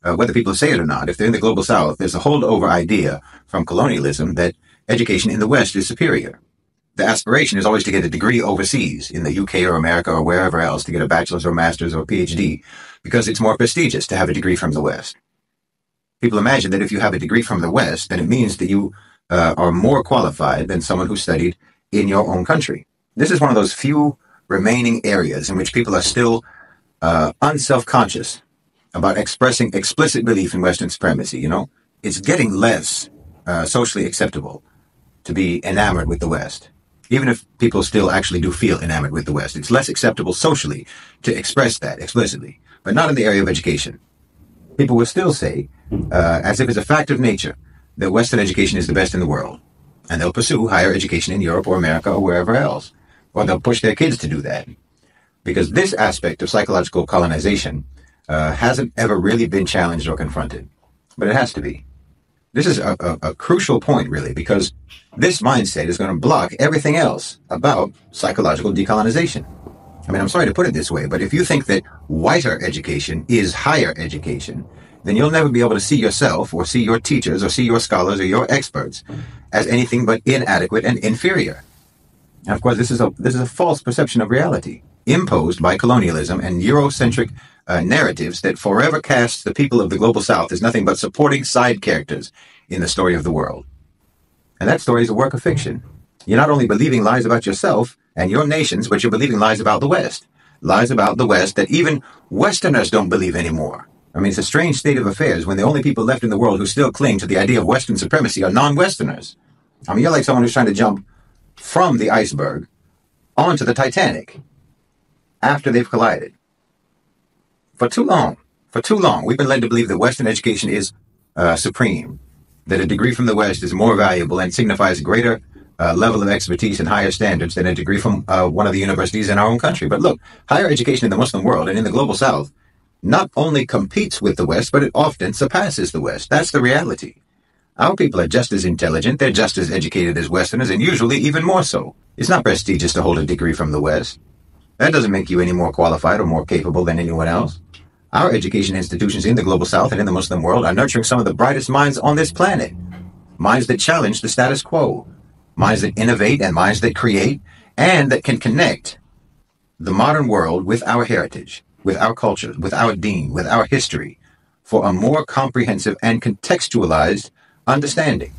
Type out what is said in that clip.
whether people say it or not, if they're in the global south, there's a holdover idea from colonialism that education in the West is superior. The aspiration is always to get a degree overseas, in the UK or America or wherever else, to get a bachelor's or master's or PhD, because it's more prestigious to have a degree from the West. People imagine that if you have a degree from the West, then it means that you are more qualified than someone who studied in your own country. This is one of those few remaining areas in which people are still unself-conscious about expressing explicit belief in Western supremacy. You know, it's getting less socially acceptable to be enamored with the West. Even if people still actually do feel enamored with the West, it's less acceptable socially to express that explicitly, but not in the area of education. People will still say, as if it's a fact of nature, that Western education is the best in the world. And they'll pursue higher education in Europe or America or wherever else. Or they'll push their kids to do that. Because this aspect of psychological colonization hasn't ever really been challenged or confronted. But it has to be. This is a crucial point, really, because this mindset is going to block everything else about psychological decolonization. I mean, I'm sorry to put it this way, but if you think that whiter education is higher education, then you'll never be able to see yourself or see your teachers or see your scholars or your experts as anything but inadequate and inferior. And of course, this is a false perception of reality imposed by colonialism and Eurocentric narratives that forever casts the people of the global South as nothing but supporting side characters in the story of the world. And that story is a work of fiction. You're not only believing lies about yourself and your nations, but you're believing lies about the West. Lies about the West that even Westerners don't believe anymore. I mean, it's a strange state of affairs when the only people left in the world who still cling to the idea of Western supremacy are non-Westerners. I mean, you're like someone who's trying to jump from the iceberg onto the Titanic after they've collided. For too long, we've been led to believe that Western education is supreme, that a degree from the West is more valuable and signifies a greater level of expertise and higher standards than a degree from one of the universities in our own country. But look, higher education in the Muslim world and in the global South not only competes with the West, but it often surpasses the West. That's the reality. Our people are just as intelligent, they're just as educated as Westerners, and usually even more so. It's not prestigious to hold a degree from the West. That doesn't make you any more qualified or more capable than anyone else. Our education institutions in the global South and in the Muslim world are nurturing some of the brightest minds on this planet. Minds that challenge the status quo. Minds that innovate and minds that create and that can connect the modern world with our heritage, with our culture, with our deen, with our history for a more comprehensive and contextualized understanding.